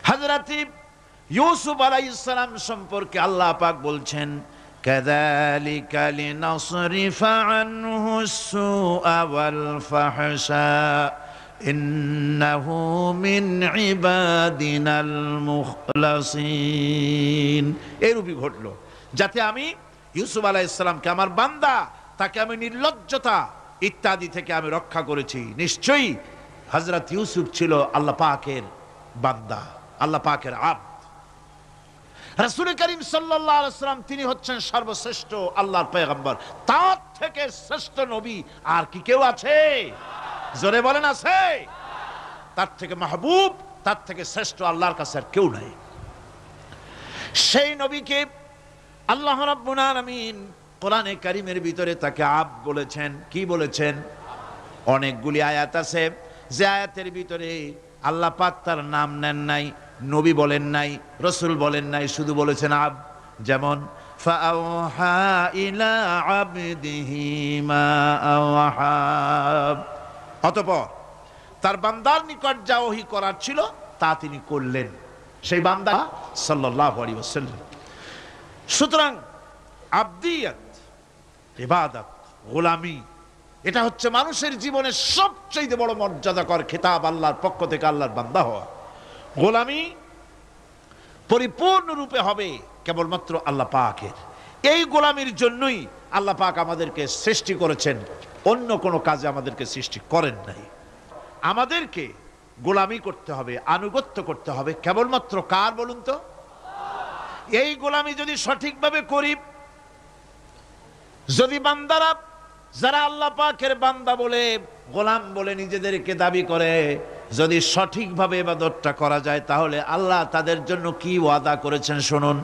হযরত ইউসুফ আলাইহিস সালাম সম্পর্কে আল্লাহ পাক বলছেন, কাযালিকা লিনাসরিফা আনহু আস-সুআ ওয়াল ফাহশা ইন্নাহু মিন ইবাদিনাল মুখলাসিন। এরূপই ঘটলো যাতে আমি ইউসুফ আলাইহিস সালামকে, আমার বান্দা, তাকে আমি নির্লজ্জতা ইত্যাদি থেকে আমি রক্ষা করেছি। নিশ্চয়ই হযরত ইউসুফ ছিল আল্লাহ পাকের বান্দা, আল্লাহ পাকের আব্দ। রাসূল করিম সাল্লাল্লাহু আলাইহি ওয়াসাল্লাম তিনি হচ্ছেন সর্বশ্রেষ্ঠ আল্লাহর পয়গম্বর। তার থেকে শ্রেষ্ঠ নবী আর কি কেউ আছে? জোরে বলেন, আছে? তার থেকে মাহবুব, তার থেকে শ্রেষ্ঠ আল্লাহর কাছে আর কেউ নাই। সেই নবীকে আল্লাহ রাব্বুল আলামিন কোরআনে কারীমের ভিতরে তাকে আব্দ বলেছেন। কি বলেছেন? অনেকগুলি আয়াত আছে যে আয়াতের ভিতরে আল্লাহ পাক তার নাম নেন নাই, নবী বলেন নাই, রাসূল বলেন নাই, শুধু বলেছেন আব্দ। যেমন ফাআওহা ইলা আবদিহি মা আওহা, অতঃপর তার বান্দার নিকট যা ওহী করার ছিল তা তিনি করলেন, সেই বান্দা সাল্লাল্লাহু আলাইহি ওয়াসাল্লাম। সুতরাং আবদিয়াত, ইবাদত, গোলামি, এটা হচ্ছে মানুষের জীবনের সবচেয়ে বড় মর্যাদাকর খেতাব আল্লাহর পক্ষ থেকে, আল্লাহর বান্দা হওয়া। গোলামি পরিপূর্ণরূপে হবে কেবলমাত্র আল্লাহ পাকের। এই গোলামির জন্যই আল্লাহ পাক আমাদেরকে সৃষ্টি করেছেন, অন্য কোনো কাজে আমাদেরকে সৃষ্টি করেন নাই। আমাদেরকে গোলামি করতে হবে, আনুগত্য করতে হবে কেবলমাত্র কার বলুন তো? এই গোলামি যদি সঠিকভাবে করি, যদি বান্দারা যারা আল্লাহ পাকের বান্দা বলে, গোলাম বলে নিজেদেরকে দাবি করে, যদি সঠিকভাবে ইবাদতটা করা যায়, তাহলে আল্লাহ তাদের জন্য কি ওয়াদা করেছেন শুনুন।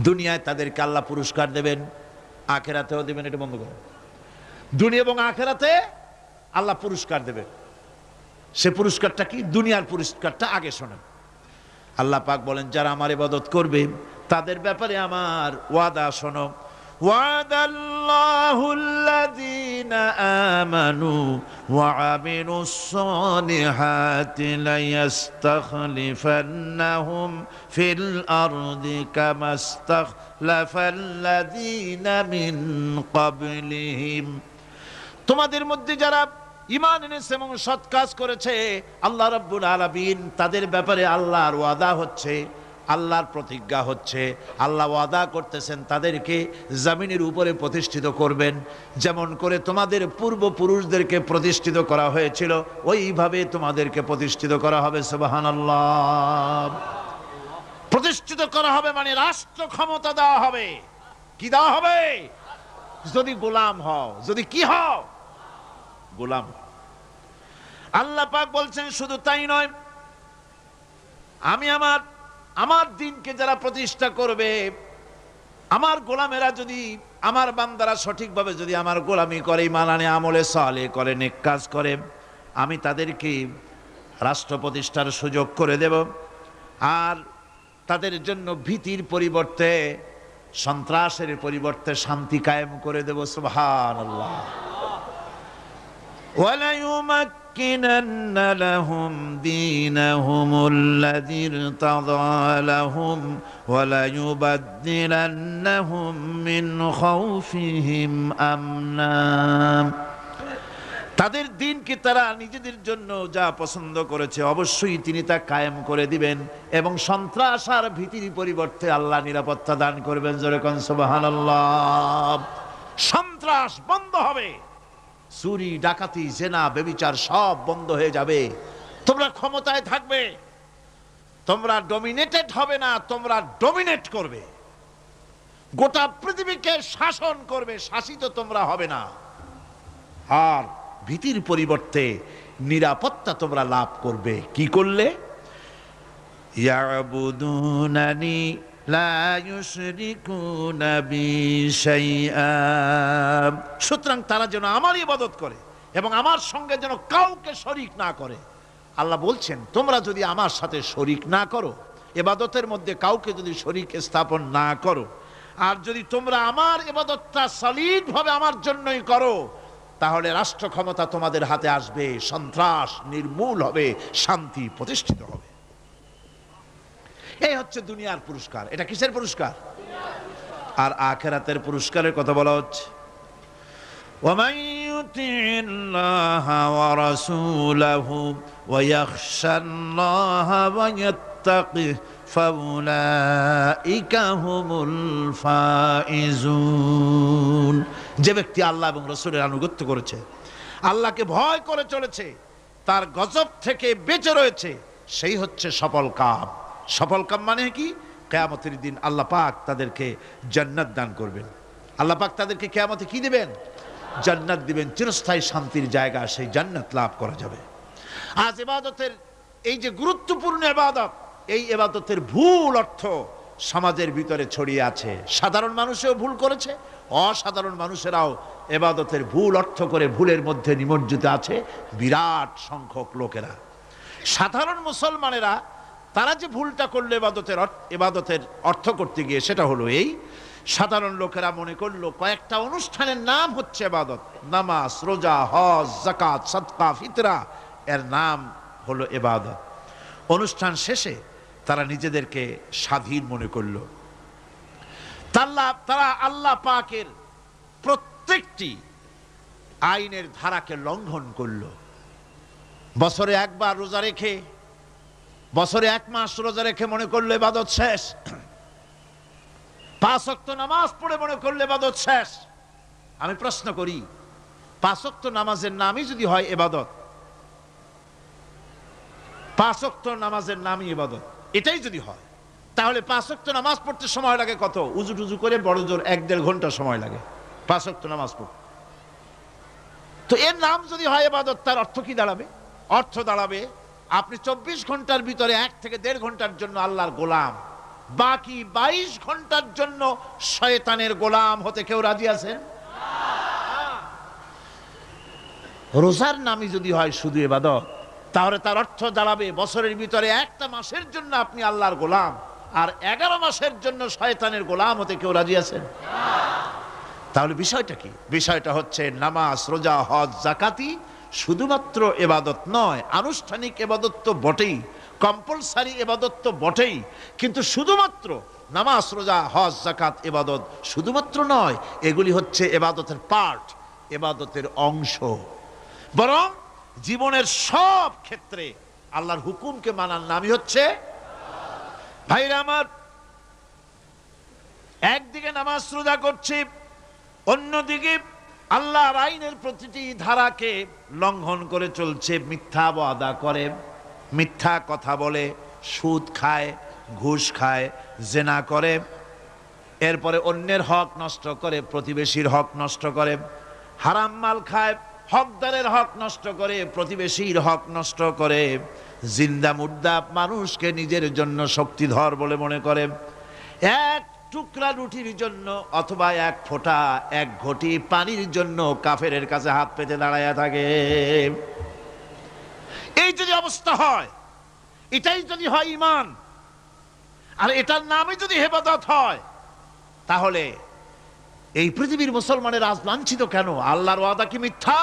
দুনিয়ায় তাদেরকে আল্লাহ পুরস্কার দেবেন, আখিরাতেও দেবেন। এটা বন্ধ করুন। দুনিয়া এবং আখিরাতে আল্লাহ পুরস্কার দেবেন। সে পুরস্কারটা কি? দুনিয়ার পুরস্কারটা আগে শোনেন। আল্লাহ পাক বলেন, যারা আমার ইবাদত করবে তাদের ব্যাপারে আমার ওয়াদা শোনো। ওয়াদাল্লাহু আল্লাযীনা আমানু ওয়া আমিলুস সালিহাতি লায়াস্তাখলিফান্নাহুম ফিল আরদি কামাস্তাখলাফাল্লাযীনা মিন ক্বাবলিহিম। তোমাদের মধ্যে যারা ঈমান এনেছে এবং সৎ কাজ করেছে, আল্লাহ রাব্বুল আলামিন তাদের ব্যাপারে আল্লাহর ওয়াদা হচ্ছে, আল্লাহর প্রতিজ্ঞা হচ্ছে, আল্লাহ ওয়াদা করতেছেন তাদেরকে জমিনের উপরে প্রতিষ্ঠিত করবেন। যেমন করে তোমাদের পূর্বপুরুষদেরকে প্রতিষ্ঠিত করা হয়েছিল, ওইভাবে তোমাদেরকে প্রতিষ্ঠিত করা হবে। সুবহানাল্লাহ। প্রতিষ্ঠিত করা হবে মানে রাষ্ট্র ক্ষমতা দেওয়া হবে। কি দেওয়া হবে? যদি গোলাম হও, যদি কি হও? গোলাম। আল্লাহ পাক বলছেন শুধু তাই নয়, আমি আমার দ্বীনকে যারা প্রতিষ্ঠা করবে, আমার গোলামেরা যদি, আমার বান্দারা সঠিকভাবে যদি আমার গোলামি করে, ঈমান আনে, আমলে সালেহ করে, নেক কাজ করে, আমি তাদেরকে রাষ্ট্র প্রতিষ্ঠার সুযোগ করে দেব। আর তাদের জন্য ভীতির পরিবর্তে, সন্ত্রাসের পরিবর্তে শান্তি কায়েম করে দেব। সুবহানাল্লাহ। وَلَيُمَكِّنَنَّ لَهُمْ دِينَهُمُ الَّذِي ارْتَضَىٰ لَهُمْ وَلَيُبَدِّلَنَّهُمْ مِنْ خَوْفِهِمْ أَمْنًا। তাদের দ্বীনকে তারা নিজেদের জন্য যা পছন্দ করেছে অবশ্যই তিনি তা কায়েম করে দিবেন, এবং সন্ত্রাস আর ভীতির পরিবর্তে আল্লাহ নিরাপত্তা দান করবেন। জোরে কোন সুবহানাল্লাহ। সন্ত্রাস বন্ধ হবে, চুরি, ডাকাতি, জেনা, ব্যভিচার সব বন্ধ হয়ে যাবে। তোমরা ক্ষমতায় থাকবে, তোমরা ডমিনেটেড হবে না, তোমরা ডমিনেট করবে। গোটা পৃথিবীকে শাসন করবে, শাসিত তোমরা হবে না। আর ভীতির পরিবর্তে নিরাপত্তা তোমরা লাভ করবে। কি করলে? ইয়াবুদুনানি লা ইউশরিকুনা বি শাইআ। সুতরাং তারা যেন আমার ইবাদত করে এবং আমার সঙ্গে যেন কাউকে শরীক না করে। আল্লাহ বলছেন, তোমরা যদি আমার সাথে শরীক না করো, ইবাদতের মধ্যে কাউকে যদি শরীক স্থাপন না করো, আর যদি তোমরা আমার ইবাদতটা সলিড ভাবে আমার জন্যই করো, তাহলে রাষ্ট্র ক্ষমতা তোমাদের হাতে আসবে, সন্ত্রাস নির্মূল হবে, শান্তি প্রতিষ্ঠিত হবে। এই হচ্ছে দুনিয়ার পুরস্কার। এটা কিসের পুরস্কার? আর আখিরাতের পুরস্কারের কথা বলা হচ্ছে, ومن يطع الله ورسوله ويخشى الله ويتقه فأولئك هم الفائزون। যে ব্যক্তি আল্লাহ এবং রাসূলের আনুগত্য করেছে, আল্লাহকে ভয় করে চলেছে, তার গজব থেকে বেঁচে রয়েছে, সেই হচ্ছে সফল কাম। সফল কাম মানে কি? কিয়ামতের দিন আল্লাহ পাক তাদেরকে জান্নাত দান করবেন। আল্লাহ পাক তাদেরকে কিয়ামতে কি দিবেন? জান্নাত দিবেন, চিরস্থায়ী শান্তির জায়গা, সেই জান্নাত লাভ করা যাবে। আজ ইবাদতের এই যে গুরুত্বপূর্ণ ইবাদত, এই ইবাদতের ভুল অর্থ সমাজের ভিতরে ছড়িয়ে আছে। সাধারণ মানুষও ভুল করেছে, অসাধারণ মানুষেরাও ইবাদতের ভুল অর্থ করে ভুলের মধ্যে নিমজ্জিত আছে বিরাট সংখ্যক লোকেরা। সাধারণ মুসলমানেরা তারা যে ভুলটা করলো ইবাদতের অর্থ করতে গিয়ে, সেটা হলো এই, সাধারণ লোকেরা মনে করলো কয়েকটা অনুষ্ঠানের নাম হচ্ছে ইবাদত, নামাজ, রোজা, হজ, যাকাত, সাদকা, ফিতরা, এর নাম হলো ইবাদত। অনুষ্ঠান শেষে তারা নিজেদেরকে স্বাধীন মনে করলো। তারা আল্লাহ পাকের প্রত্যেকটি আইনের ধারাকে লঙ্ঘন করলো। বছরে একবার রোজা রেখে, বছরে এক মাস রোজা রেখে মনে করলো ইবাদত শেষ। 5 ওয়াক্ত নামাজ পড়ে মনে করলে ইবাদত শেষ। আমি প্রশ্ন করি, 5 ওয়াক্ত নামাজের নামই যদি হয় ইবাদত, 5 ওয়াক্ত নামাজের নামই ইবাদত, এটাই যদি হয়, তাহলে 5 ওয়াক্ত নামাজ পড়তে সময় লাগে কত? উজু টুজু করে বড় জোর 1-1.5 ঘন্টা সময় লাগে 5 ওয়াক্ত নামাজ পড়তে। তো এর নাম যদি হয় ইবাদত, তার অর্থ কি দাঁড়াবে? অর্থ দাঁড়াবে আপনি 24 ঘন্টার ভিতরে 1 থেকে 1.5 ঘন্টার জন্য আল্লাহর গোলাম, বাকি 22 ঘন্টার জন্য শয়তানের গোলাম হতে কেউ রাজি আছেন? রোজার নামই যদি হয় শুধু ইবাদত, তাহলে তার অর্থ দাঁড়াবে বছরের ভিতরে একটা মাসের জন্য আপনি আল্লাহর গোলাম, আর 11 মাসের জন্য শয়তানের গোলাম হতে কেউ রাজি আছেন? তাহলে বিষয়টা কি? বিষয়টা হচ্ছে নামাজ, রোজা, হজ, যাকাতি শুধুমাত্র ইবাদত নয়, আনুষ্ঠানিক ইবাদত তো বটেই, কম্পালসারি ইবাদত তো বটেই, কিন্তু শুধুমাত্র নামাজ, রোজা, হজ, যাকাত ইবাদত শুধুমাত্র নয়, এগুলি হচ্ছে ইবাদতের পার্ট, ইবাদতের অংশ। বরং জীবনের সব ক্ষেত্রে আল্লাহর হুকুমকে মানার নামই হচ্ছে। ভাইরা আমার, একদিকে নামাজ রোজা করছি, অন্যদিকে আল্লাহর আইনের প্রতিটি ধারাকে লঙ্ঘন করে চলছে, মিথ্যা ওয়াদা করে, মিথ্যা কথা বলে, সুদ খায়, ঘুষ খায়, জেনা করে, এরপরে অন্যের হক নষ্ট করে, প্রতিবেশীর হক নষ্ট করে, হারাম মাল খায়, হকদারের হক নষ্ট করে, প্রতিবেশীর হক নষ্ট করে, জিন্দা মুর্দা মানুষকে নিজের জন্য শক্তিধর বলে মনে করে, এক টুকরা রুটির জন্য অথবা এক ফোঁটা, এক ঘটি পানির জন্য কাফেরের কাছে হাত পেতে দাঁড়ায়া থাকে। এই যদি অবস্থা হয়, এটাই যদি হয় ঈমান, আর এটার নামে যদি ইবাদত হয়, তাহলে এই পৃথিবীর মুসলমানের আজ লাঞ্ছিত কেন? আল্লাহর ওয়াদা কি মিথ্যা?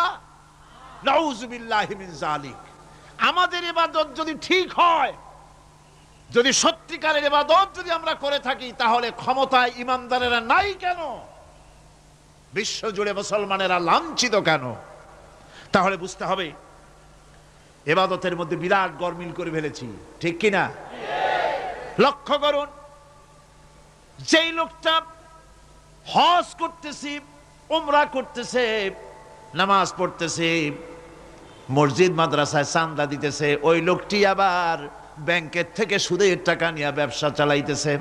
নাউযুবিল্লাহি মিন যালিক। আমাদের ইবাদত যদি ঠিক হয়, যদি সত্যিকারের ইবাদত যদি আমরা করে থাকি, তাহলে ক্ষমতায় ইমানদারেরা নাই কেন? বিশ্ব জুড়ে মুসলমানেরা লাঞ্ছিত কেন? তাহলে বুঝতে হবে ইবাদতের মধ্যে বিরাট গরমিল করে ফেলেছি, ঠিক কিনা? লক্ষ্য করুন, যেই লোকটা হজ করতেছে, উমরা করতেছে, নামাজ পড়তেছে, মসজিদ মাদ্রাসায় চাঁদা দিতেছে, ওই লোকটি আবার ব্যাংকের থেকে সুদের টাকা নিয়ে ব্যবসা চালাইতেছে।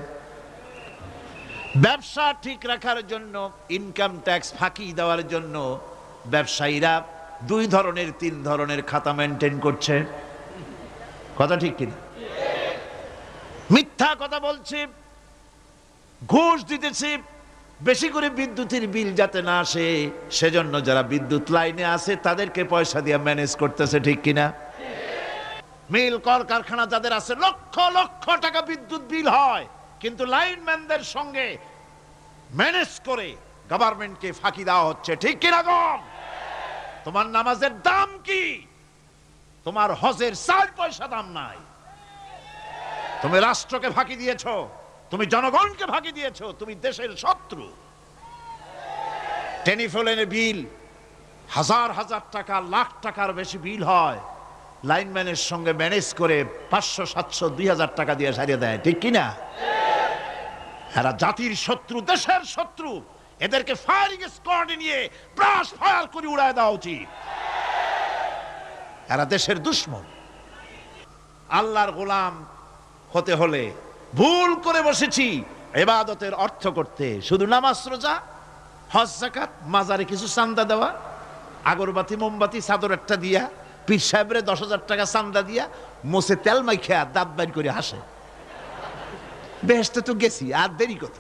ব্যবসা ঠিক রাখার জন্য, ইনকাম ট্যাক্স ফাঁকি দেওয়ার জন্য ব্যবসায়ীরা 2 ধরনের 3 ধরনের খাতা মেনটেন করছে। কথা ঠিক কিনা? মিথ্যা কথা বলছে, ঘুষ দিতেছে, বেশি করে বিদ্যুতের বিল যাতে না আসে সেজন্য যারা বিদ্যুৎ লাইনে আছে তাদেরকে পয়সা দিয়ে ম্যানেজ করতেছে, ঠিক কিনা? মিল কল কারখানা যাদের আছে, লক্ষ লক্ষ টাকা বিদ্যুৎ বিল হয়, কিন্তু লাইনম্যানদের সঙ্গে ম্যানেজ করে গভর্নমেন্টকে ফাঁকি দেওয়া হচ্ছে, ঠিক কিনা গম? তোমার নামাজের দাম কি? তোমার হজের 4 পয়সা দাম নাই। তুমি রাষ্ট্রকে ফাঁকি দিয়েছো, তুমি জনগণকে ফাঁকি দিয়েছো, তুমি দেশের শত্রু। টেলিফোনের বিল হাজার হাজার টাকা, লাখ টাকার বেশি বিল হয়, লাইনম্যানের সঙ্গে ম্যানেজ করে 500, 700, 2000 টাকা দিয়ে সারিয়ে দেয়, ঠিক কিনা? এরা জাতির শত্রু, দেশের শত্রু। এদেরকে ফায়ারিং স্কোয়াডে নিয়ে ব্রাশ ফায়ার করে উড়ায় দেওয়া উচিত। এরা দেশের দুশমন। আল্লাহর গোলাম হতে হলে ভুল করে বসেছি ইবাদতের অর্থ করতে, শুধু নামাজ, রোজা, হজ, যাকাত, মাজারে কিছু চান্দা দেওয়া, আগরবাতি, মোমবাতি, চাদর একটা দিয়া, পীর সাহেবরে 10,000 টাকা চান্দা দিয়া, মোছে তেল মাইখা দাঁত বাইর করে হাসে। বেহেশতে তো গেছি, আর দেরি কত?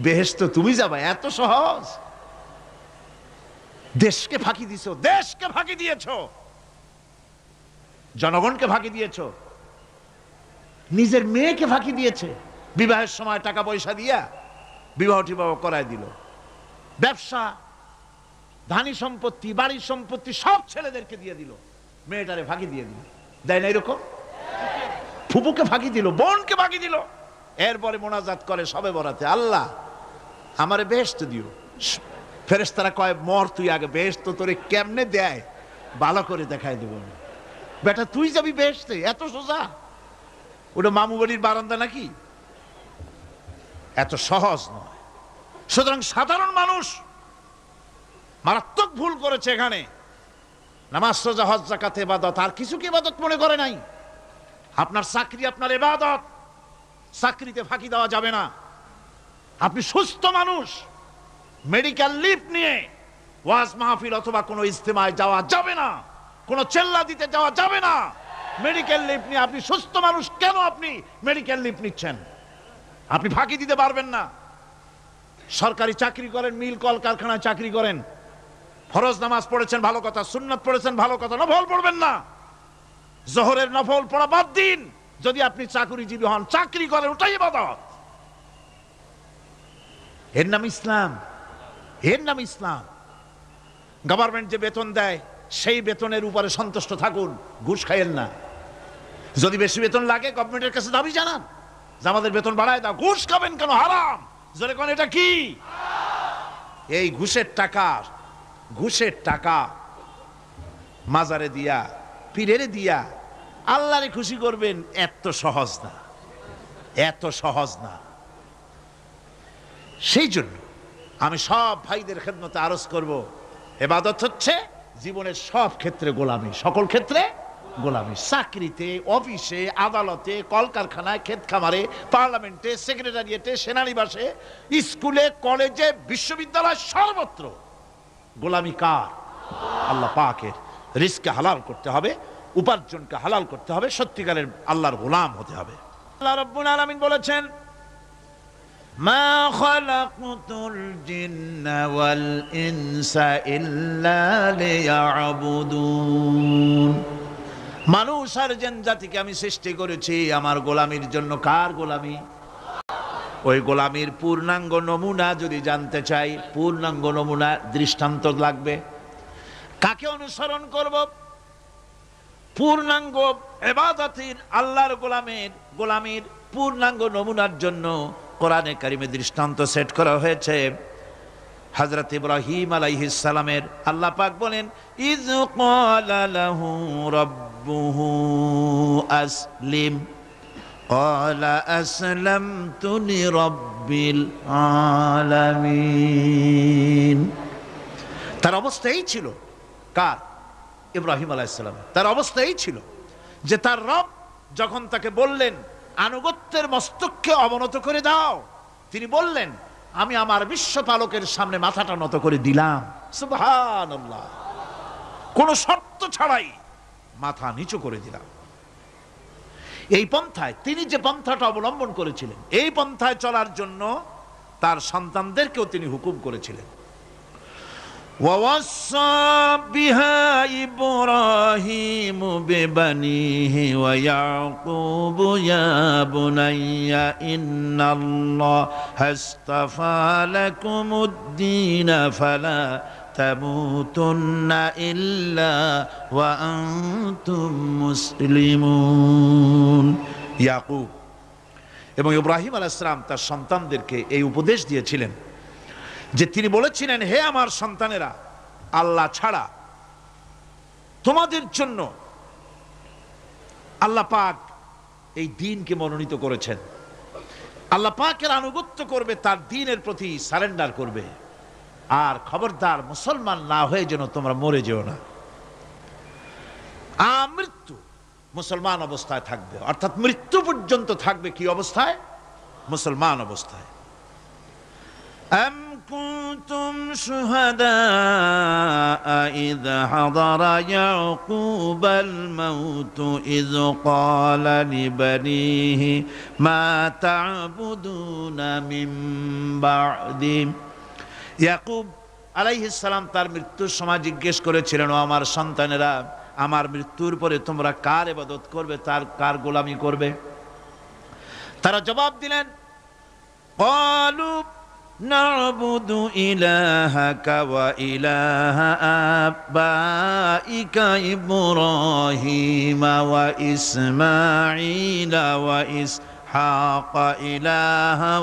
বেহেশতে তুমি যাবা, এত সহজ? দেশকে ফাঁকি দিছো, দেশকে ফাঁকি দিয়েছো, জনগণকে ফাঁকি দিয়েছো, নিজের মেয়েকে ফাঁকি দিয়েছে। বিবাহের সময় টাকা পয়সা দিয়া বিবাহ টিবাহ করায় দিল। ব্যবসা, ধানি সম্পত্তি, বাড়ির সম্পত্তি সব ছেলেদেরকে দিয়ে দিল, মেয়েটারে ফাঁকি দিয়ে দিল। দেয় না এরকম? ফুপুকে ফাঁকি দিল, বোনকে ফাঁকি দিল। এরপরে মোনাজাত করে সবে বরাতে, আল্লাহ আমারে বেহেশত দিও। ফেরেশতারা কয়, মর তুই আগে, বেহেশত তোরে কেমনে দেয় ভালো করে দেখাই দেব। বেটা তুই যাবি বেহেশতে? এত সোজা? ওটা মামু বাড়ির বারান্দা নাকি? এত সহজ নয়। সুতরাং সাধারণ মানুষ মারাত্মক ভুল করেছে এখানে। নামাজ, রোজা, হজ, যাকাত ইবাদত, আর কিছু কি ইবাদত মনে করে নাই? আপনার চাকরি আপনার ইবাদত, চাকরিতে ফাঁকি দেওয়া যাবে না। আপনি সুস্থ মানুষ, মেডিকেল লিভ নিয়ে ওয়াজ মাহফিল অথবা কোনো ইজতেমায় যাওয়া যাবে না, কোনো চেল্লা দিতে যাওয়া যাবে না। মেডিকেল লিভ নিয়ে আপনি সুস্থ মানুষ, কেন আপনি মেডিকেল লিভ নিচ্ছেন? আপনি ফাঁকি দিতে পারবেন না। সরকারি চাকরি করেন, মিল কল কারখানায় চাকরি করেন, ফরজ নামাজ পড়েছেন ভালো কথা, সুন্নাত পড়েছেন ভালো কথা, নফল পড়বেন না। জোহরের নফল পড়া বাদ দিন। যদি আপনি চাকরিজীবী হন, চাকরি করেন, ওটাই ইবাদত। এর নাম ইসলাম, এর নাম ইসলাম। গভর্নমেন্ট যে বেতন দেয় সেই বেতনের উপরে সন্তুষ্ট থাকুন, ঘুষ খাইয়েন না। যদি বেশি বেতন লাগে গভর্নমেন্টের কাছে দাবি জানান যে আমাদের বেতন বাড়ায় দাও। ঘুষ খাবেন কেন? হারাম। জোরে কোন এটা কি? এই ঘুষের টাকা মাজারে দিয়া, পীরেরে দিয়া আল্লাহরে খুশি করবেন, এত সহজ না, এত সহজ না। সেই জন্য আমি সব ভাইদের খেদমতে আরজ করব, ইবাদত হচ্ছে জীবনের সব ক্ষেত্রে গোলামি, সকল ক্ষেত্রে গোলামি। চাকরিতে, অফিসে, আদালতে, কলকারখানায়, ক্ষেত খামারে, পার্লামেন্টে, সেক্রেটারিয়েটে, সেনানিবাসে, স্কুলে, কলেজে, বিশ্ববিদ্যালয়, সর্বত্র গোলামি কার? আল্লাহ পাকের। রিজকে হালাল করতে হবে, উপার্জনকে হালাল করতে হবে, সত্যিকারের আল্লাহর গোলাম হতে হবে। আল্লাহ রাব্বুল আলামিন বলেছেন, মা খালাকতুল জিন্না ওয়াল ইনসা ইল্লা লিয়াবুদুন। মানুষ আর জিন জাতিকে আমি সৃষ্টি করেছি আমার গোলামির জন্য। কার গোলামি? ওই গোলামির পূর্ণাঙ্গ নমুনা যদি জানতে চাই, পূর্ণাঙ্গ নমুনা দৃষ্টান্ত লাগবে। কাকে অনুসরণ করব? পূর্ণাঙ্গ ইবাদতের, আল্লাহর গোলামির পূর্ণাঙ্গ নমুনার জন্য কোরআনে কারিমে দৃষ্টান্ত সেট করা হয়েছে। হযরত ইব্রাহিম আলাইহিস সালামের। আল্লাহ পাক বলেন, ইয ক্বালা লাহু রাব্বুহু আসলিম ক্বালা আসলামতু লিরাব্বিল আলামিন। তার অবস্থা এই ছিল। কার? ইব্রাহিম আলাইহিস সালাম। তার অবস্থা এই ছিল যে তার রব যখন তাকে বললেন আনুগত্যের মস্তককে অবনত করে দাও, তিনি বললেন, আমি আমার বিশ্বপালকের সামনে মাথাটা নত করে দিলাম। সুবহানাল্লাহ। কোন শর্ত ছাড়াই মাথা নিচু করে দিলাম। এই পন্থায়, তিনি যে পন্থাটা অবলম্বন করেছিলেন, এই পন্থায় চলার জন্য তার সন্তানদেরকেও তিনি হুকুম করেছিলেন। ووصى بها إبراهيم ببنيه ويعقوب يا بني إن الله اصطفى لكم الدين فلا تموتن إلا وأنتم مسلمون। ইয়াকুব এবং ইব্রাহিম আলাইহিস সালাম তার সন্তানদেরকে এই উপদেশ দিয়েছিলেন যে তিনি বলেছিলেন, হে আমার সন্তানেরা, আল্লাহ ছাড়া তোমাদের জন্য আল্লাহ পাক এই দ্বীনকে মনোনীত করেছেন। আল্লাহ পাকের আনুগত্য করবে, তার দ্বীনের প্রতি সারেন্ডার করবে। আর খবরদার মুসলমান না হয়ে যেন তোমরা মরে যেও না। মৃত্যু মুসলমান অবস্থায় থাকবে, অর্থাৎ মৃত্যু পর্যন্ত থাকবে কি অবস্থায়? মুসলমান অবস্থায়। আম কুনতুম শুহাদা ইয হাদারা ইয়াকুবাল মাউত ইয ক্বালা লিবানিহি মা তা'বুদুনা মিন বা'দি। ইয়াকুব আলাইহিস সালাম তার মৃত্যুর সময় জিজ্ঞেস করেছিলেন, ও আমার সন্তানেরা, আমার মৃত্যুর পরে তোমরা কার ইবাদত করবে, তার কার গোলামি করবে? তারা জবাব দিলেন, ক্বালু না'বুদু ইলাহাকা ওয়া ইলাহা আবাইকা ইব্রাহিম ওয়া ইসমাঈল ওয়া ইসহাক ইলাহা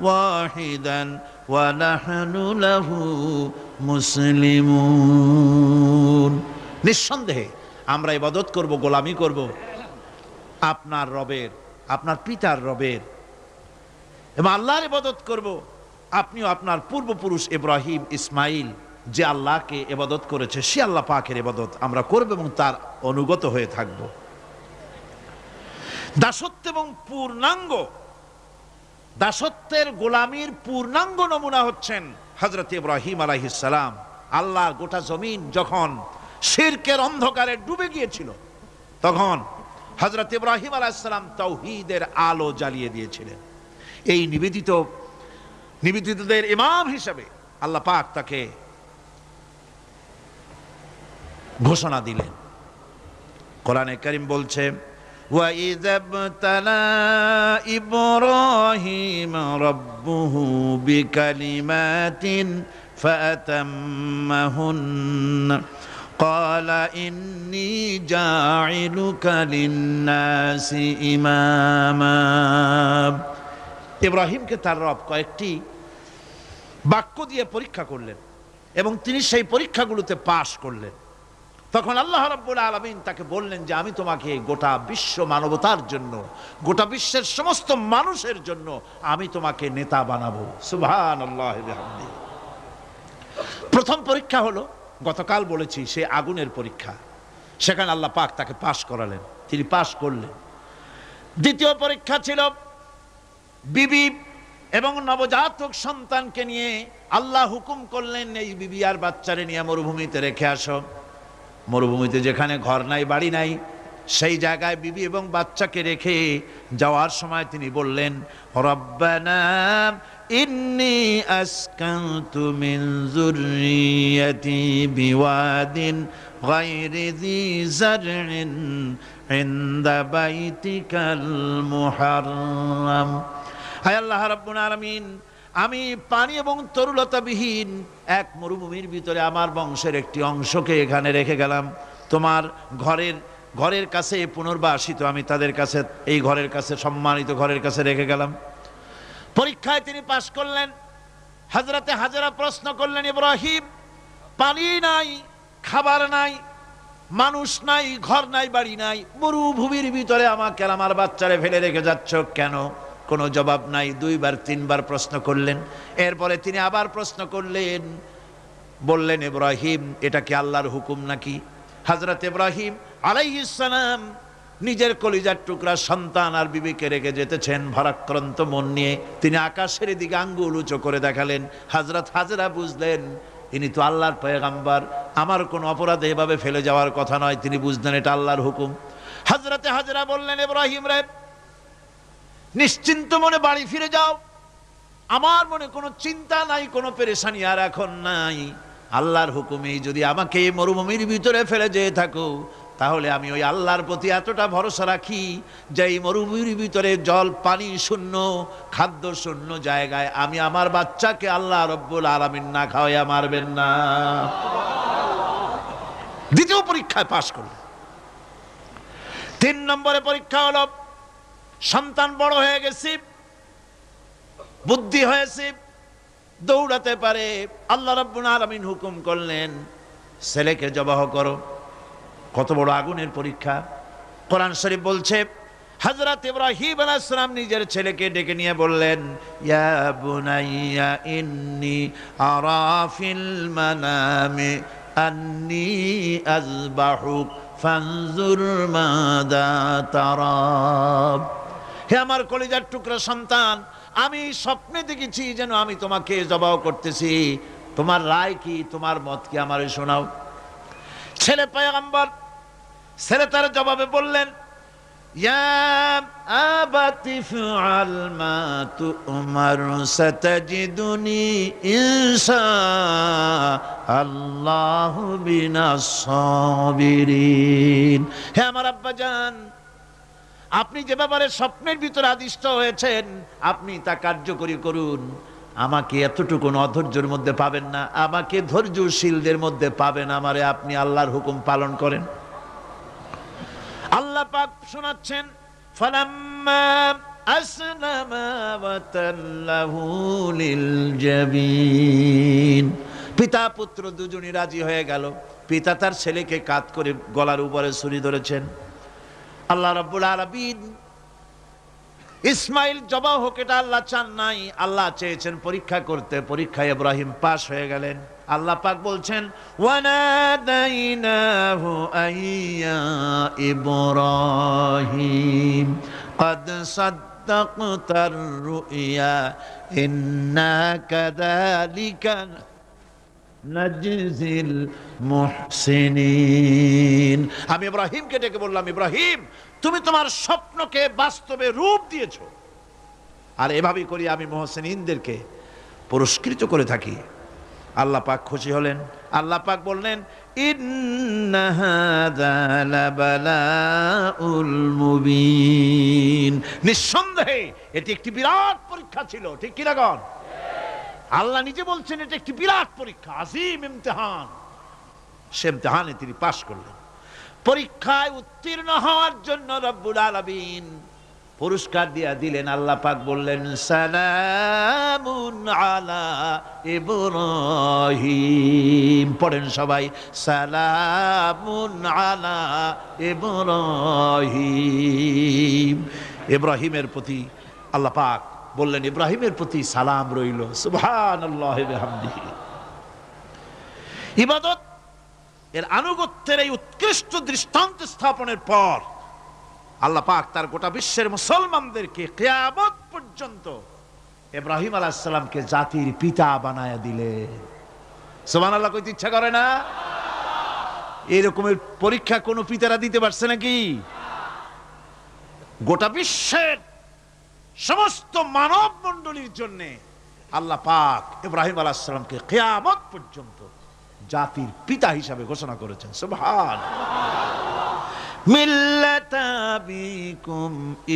ওয়াহিদান ওয়া নাহনু লাহু মুসলিমুন। নিঃসন্দেহে আমরা ইবাদত করব, গোলামি করব আপনার রবের, আপনার পিতার রবের, এবং আল্লাহর ইবাদত করব। আপনিও আপনার পূর্বপুরুষ ইব্রাহিম ইসমাইল যে আল্লাহকে ইবাদত করেছে, সে আল্লাহ পাকের ইবাদত আমরা করব এবং তার অনুগত হয়ে থাকব। দাসত্ব এবং পূর্ণাঙ্গ দাসত্বের গোলামির পূর্ণাঙ্গ নমুনা হচ্ছেন হযরত ইব্রাহিম আলাইহিস সালাম। আল্লাহর গোটা জমিন যখন শিরকের অন্ধকারে ডুবে গিয়েছিল, তখন হযরত ইব্রাহিম আলাইহিস সালাম তাওহীদের আলো জ্বালিয়ে দিয়েছিলেন। এই নিবেদিতদের ইমাম হিসেবে আল্লাহ পাক তাকে ঘোষণা দিলেন। কোরআনে কারীম বলছে, ওয়া ইযাবতালা ইব্রাহিম রাব্বুহু বিকালিমাতিন ফাতাম্মাহুন্না ক্বালা ইন্নী জাঈলুকা লিন্নাসি ইমামা। ইব্রাহিমকে তার রব কয়েকটি বাক্য দিয়ে পরীক্ষা করলেন এবং তিনি সেই পরীক্ষাগুলোতে পাশ করলেন। তখন আল্লাহ রাব্বুল আলামিন তাকে বললেন যে আমি তোমাকে গোটা বিশ্ব মানবতার জন্য, গোটা বিশ্বের সমস্ত মানুষের জন্য আমি তোমাকে নেতা বানাবো। সুবহানাল্লাহি ওয়া বিহামদিহি। প্রথম পরীক্ষা হলো, গতকাল বলেছি, সে আগুনের পরীক্ষা। সেখানে আল্লাহ পাক তাকে পাশ করালেন, তিনি পাশ করলেন। দ্বিতীয় পরীক্ষা ছিল বিবি এবং নবজাতক সন্তানকে নিয়ে আল্লাহ হুকুম করলেন, এই বিবি আর বাচ্চারে নিয়ে মরুভূমিতে রেখে আসো। মরুভূমিতে যেখানে ঘর নাই, বাড়ি নাই, সেই জায়গায় বিবি এবং বাচ্চাকে রেখে যাওয়ার সময় তিনি বললেন, রব্বানা ইন্নী আসকানতু মিন যুররিয়্যাতি বিওয়াদিন গায়রি যী যারইন ইনদা বাইতিকাল মুহাররাম। হায় আল্লাহ রাব্বুল আলামিন, আমি পানি এবং তরুলতাবিহীন এক মরুভূমির ভিতরে আমার বংশের একটি অংশকে এখানে রেখে গেলাম। তোমার ঘরের কাছে পুনর্বাসিত, আমি তাদের কাছে, এই ঘরের কাছে, সম্মানিত ঘরের কাছে রেখে গেলাম। পরীক্ষায় তিনি পাশ করলেন। হযরতে হাজেরা প্রশ্ন করলেন, ইব্রাহিম, পানি নাই, খাবার নাই, মানুষ নাই, ঘর নাই, বাড়ি নাই, মরুভূমির ভিতরে আমাকে আমার বাচ্চারে ফেলে রেখে যাচ্ছ কেন? কোনো জবাব নাই। দুইবার তিনবার প্রশ্ন করলেন। এরপরে তিনি আবার প্রশ্ন করলেন, বললেন, ইব্রাহিম, এটা কি আল্লাহর হুকুম নাকি? হযরত ইব্রাহিম আলাইহিস সালাম নিজের কলিজার টুকরা সন্তান আর বিবিকে রেখে যেতেছেন ভারাক্রান্ত মন নিয়ে। তিনি আকাশের দিকে আঙ্গুল উঁচু করে দেখালেন। হযরত হাজেরা বুঝলেন ইনি তো আল্লাহর পয়গম্বর, আমার কোনো অপরাধে এভাবে ফেলে যাওয়ার কথা নয়। তিনি বুঝলেন এটা আল্লাহর হুকুম। হযরতে হাজেরা বললেন, ইব্রাহিম রে, নিশ্চিন্ত মনে বাড়ি ফিরে যাও। আমার মনে কোনো চিন্তা নাই, কোনো পেরেশানি আর এখন নাই। আল্লাহর হুকুমেই যদি আমাকে এই মরুভূমির ভিতরে ফেলে যেয়ে থাকো, তাহলে আমি ওই আল্লাহর প্রতি এতটা ভরসা রাখি যে এই মরুভূমির ভিতরে জল পানি শূন্য, খাদ্য শূন্য জায়গায় আমি আমার বাচ্চাকে আল্লাহ রব্বুল আলামিন না খাওয়াইয়া মারবেন না। দ্বিতীয় পরীক্ষায় পাশ করলেন। 3 নম্বরে পরীক্ষা হলো সন্তান বড় হয়ে গেছে, বুদ্ধি হয়েছে, দৌড়াতে পারে। আল্লাহ রাব্বুল আলামিন হুকুম করলেন ছেলেকে জবাহ করো। কত বড় আগুনের পরীক্ষা! কোরআন শরীফ বলছে হযরত ইব্রাহিম আলাইহিস সালাম নিজের ছেলেকে ডেকে নিয়ে বললেন, ইয়া বুনাইয়া ইন্নী আরা ফিল মানামি আন্নী আযবাহুক ফানজুর মাযা তারা। হে আমার কলিজার টুকরা সন্তান, আমি স্বপ্নে দেখেছি যেন আমি তোমাকে জবাহ করতেছি, তোমার রায় কি, তোমার মত কি, আমারে শোনাও। ছেলে পয়গম্বর, ছেলে তার জবাবে বললেন, ইয়া আবাতি ফাআল মা তু'মার সাতাজিদুনি ইনশাআল্লাহু মিনাস সাবিরিন। হে আমার আব্বাজান, আপনি যে ব্যাপারে স্বপ্নের ভিতরে আদিষ্ট হয়েছেন আপনি তা কার্যকরী করুন। আমাকে এতটুকু অধৈর্যের মধ্যে পাবেন না, আমাকে ধৈর্যশীলদের মধ্যে পাবেন। আমারে আপনি আল্লাহর হুকুম পালন করেন। আল্লাহ পাক শোনাচ্ছেন, ফালাম্মা আসলামা ওয়া তাল্লাহু লিল জাবিন। পিতা পুত্র দুজনই রাজি হয়ে গেল। পিতা তার ছেলেকে কাঁধ করে গলার উপরে ছুরি ধরেছেন। আল্লাহ রাব্বুল আলামিন ইসমাইল জবাহ হোক এটা আল্লাহ চান নাই, আল্লাহ চেয়েছেন পরীক্ষা করতে। পরীক্ষায় ইব্রাহিম পাশ হয়ে গেলেন। আল্লাহ পাক বলছেন, ওয়ানাদাইনাহু আইয়া ইব্রাহিম ক্বাদ সাদ্দাকতার রুইয়া ইন্না কাযালিকা নাজজিল মুহসিনিন। আমি ইব্রাহিমকে ডেকে বললাম, ইব্রাহিম তুমি তোমার স্বপ্নকে বাস্তবে রূপ দিয়েছো, আর এভাবেই করি আমি মুহসিনিনদেরকে পুরস্কৃত করে থাকি। আল্লাহ পাক খুশি হলেন। আল্লাহ পাক বললেন, ইন্না হাযা লাবালাউল মুবিন। নিঃসন্দেহে এটি একটি বিরাট পরীক্ষা ছিল। ঠিক কি না গণ? আল্লাহ নিজে বলছেন এটা একটি বিরাট পরীক্ষা, আজিম ইমতিহান। সে ইমতিহানে তিনি পাশ করলেন। পরীক্ষায় উত্তীর্ণ হওয়ার জন্য রব্বুল আলামিন পুরস্কার দিয়া দিলেন। আল্লাহ পাক বললেন, সালামুন আলা ইব্রাহিম। পড়েন সবাই, সালামুন আলা ইব্রাহিম। ইব্রাহিমের প্রতি আল্লাহ পাক বললেন, ইব্রাহিমের প্রতি সালাম রইল। সুবহানাল্লাহি ওয়া বিহামদিহি। ইবাদত এর আনুগত্যের এই উৎকৃষ্ট দৃষ্টান্ত স্থাপনের পর আল্লাহ পাক তার গোটা বিশ্বের মুসলমানদেরকে কিয়ামত পর্যন্ত ইব্রাহিম আলাইহিস সালামকে জাতির পিতা বানায়া দিলেন। সুবহানাল্লাহ কইতে ইচ্ছা করে না? এরকমের পরীক্ষা কোন পিতারা দিতে পারছে নাকি? গোটা বিশ্বের সমস্ত মানব মণ্ডলীর জন্য আল্লাহ পাক ইব্রাহিম আলাইহিস সালামকে কিয়ামত পর্যন্ত জাতির পিতা হিসাবে ঘোষণা করেছেন। সুবহানাল্লাহ। মিল্লাতা আবিকুম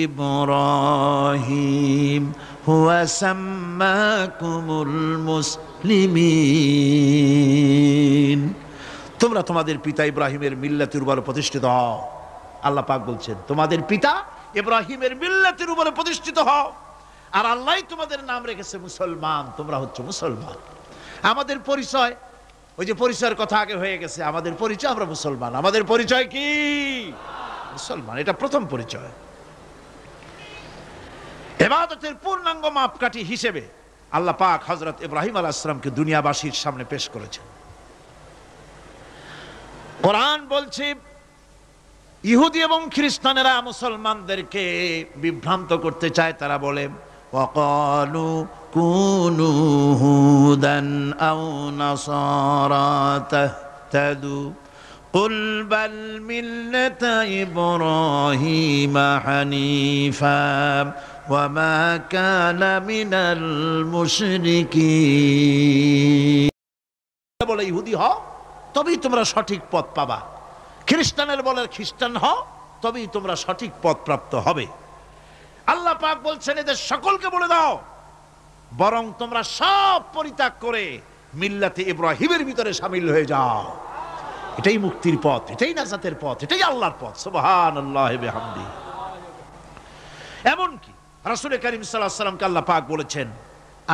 ইব্রাহিম হুয়া সাম্মাকুমুল মুসলিমিন। তোমরা তোমাদের পিতা ইব্রাহিমের মিল্লাতের উপর প্রতিষ্ঠিত হও। আল্লাহ পাক বলছেন, তোমাদের পিতা ইব্রাহিমের মিল্লাতের উপরে প্রতিষ্ঠিত হও, আর আল্লাহই তোমাদের নাম রেখেছে মুসলমান। তোমরা হচ্ছে মুসলমান। আমাদের পরিচয়, ওই যে পরিচয়ের কথা আগে হয়ে গেছে, আমাদের পরিচয় আমরা মুসলমান। আমাদের পরিচয় কি? মুসলমান। এটা প্রথম পরিচয়। ইবাদতের পূর্ণাঙ্গ মাপকাঠি হিসেবে আল্লাহ পাক হযরত ইব্রাহিম আলাইহিস সালামকে দুনিয়াবাসীর সামনে পেশ করেছেন। কোরআন বলছে, ইহুদি এবং খ্রিস্টানেরা মুসলমানদেরকে বিভ্রান্ত করতে চায়। তারা বলে, ওয়াকালু কুনু হুদান আও নাসারা তাহতাদু কুল বাল মিল্লাতা ইব্রাহিম হানিফা ওয়া মা কানা মিনাল মুশরিকিন। বলে ইহুদি হও তবেই তোমরা সঠিক পথ পাবা, খ্রিস্টানের বলে খ্রিস্টান হও তবেই তোমরা সঠিক পথ প্রাপ্ত হবে। আল্লাহ পাক বলছেন, এদের সকলকে বলে দাও বরং তোমরা সব পরিত্যাগ করে মিল্লাতে ইব্রাহিমের ভিতরে শামিল হয়ে যাও। এটাই মুক্তির পথ, এটাই নাজাতের পথ, এটাই আল্লাহর পথ। সুবহানাল্লাহি ওয়া বিহামদিহি। এমনকি রাসূল করিম সাল্লাল্লাহু আলাইহি ওয়াসাল্লামকে আল্লাহ পাক বলেছেন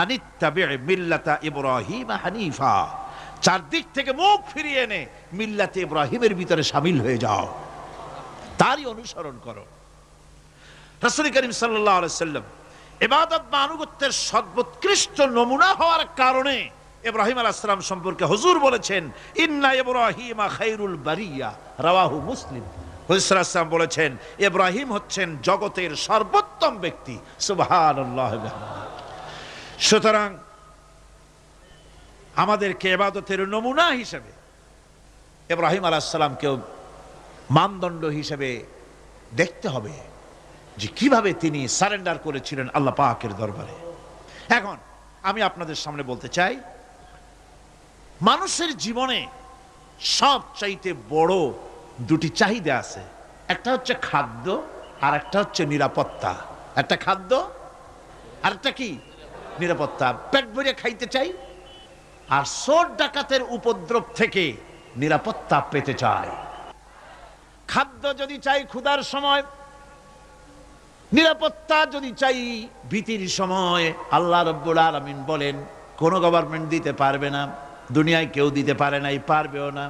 আনিত্তাবি মিল্লাতা ইব্রাহিম হানিফা, চারদিক থেকে মুখ ফিরিয়ে এনে মিল্লাতে ইব্রাহিমের ভিতরে শামিল হয়ে যাও, তারই অনুসরণ করো। রাসূল করিম সাল্লাল্লাহু আলাইহি ওয়াসাল্লাম ইবাদত বা আনুগত্যের সর্বোৎকৃষ্ট নমুনা হওয়ার কারণে ইব্রাহিম আলাইহিস সালাম সম্পর্কে হুজুর বলেছেন ইন্না ইব্রাহিমা খায়রুল বারিয়া, রাওয়াহু মুসলিম। হুজুর সাল্লাল্লাহু আলাইহি ওয়াসাল্লাম বলেছেন ইব্রাহিম হচ্ছেন জগতের সর্বোত্তম ব্যক্তি। সুবহানাল্লাহ। সুতরাং আমাদেরকে ইবাদতের নমুনা হিসেবে ইব্রাহিম আলাইহিস সালামকেও মানদণ্ড হিসেবে দেখতে হবে যে কিভাবে তিনি সারেন্ডার করেছিলেন আল্লাহ পাকের দরবারে। এখন আমি আপনাদের সামনে বলতে চাই, মানুষের জীবনে সবচাইতে বড় দুটি চাহিদা আছে, একটা হচ্ছে খাদ্য আর একটা হচ্ছে নিরাপত্তা। একটা খাদ্য আর একটা কি? নিরাপত্তা। পেট ভরে খাইতে চাই আর চোর ডাকাতের উপদ্রব থেকে নিরাপত্তা পেতে চাই। খাদ্য যদি চাই ক্ষুধার সময়, নিরাপত্তা যদি চাই ভীতির সময়, আল্লাহ রাব্বুল আলামিন বলেন কোন গভর্নমেন্ট দিতে পারবে না, দুনিয়ায় কেউ দিতে পারে নাই, পারবেও না।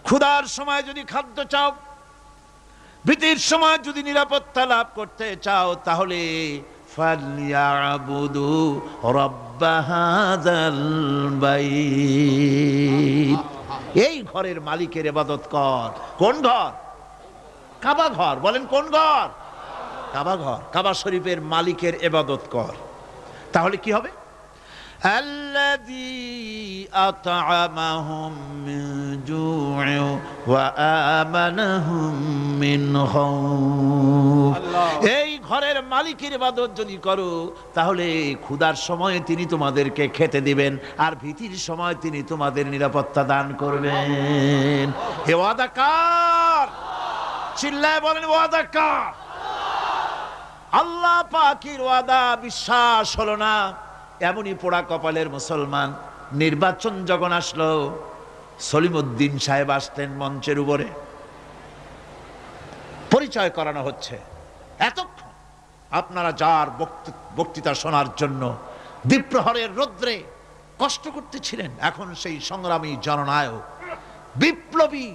ক্ষুধার সময় যদি খাদ্য চাও, ভীতির সময় যদি নিরাপত্তা লাভ করতে চাও, তাহলে ফালইয়াবুদু রাব্ব হাযাল বাইত, এই ঘরের মালিকের ইবাদত কর। কোন ঘর? কাবা ঘর। বলেন কোন ঘর? কাবা ঘর। কাবা শরীফের মালিকের ইবাদত কর। তাহলে কি হবে? আল্লাযী আত'আমাহুম মিন জু'ইন ওয়া আমানাহুম মিন খাউফ। এই ঘরের মালিকের ইবাদত যদি করো, তাহলে ক্ষুধার সময়ে তিনি তোমাদেরকে খেতে দিবেন আর ভীতির সময় তিনি তোমাদের নিরাপত্তা দান করবেন। এ ওয়াদা কার? চিল্লায় বলেন ওয়াদা কার? আল্লাহ পাকের ওয়াদা বিশ্বাস হলো না, এমনই পোড়া কপালের মুসলমান। নির্বাচন যখন আসলো, সলিমউদ্দিন সাহেব আসতেন মঞ্চের উপরে, পরিচয় করানো হচ্ছে। এতক্ষণ আপনারা যার বক্তৃতা শোনার জন্য দ্বীপ্রহরের রৌদ্রে কষ্ট করতেছিলেন, এখন সেই সংগ্রামী জননায়ক, বিপ্লবী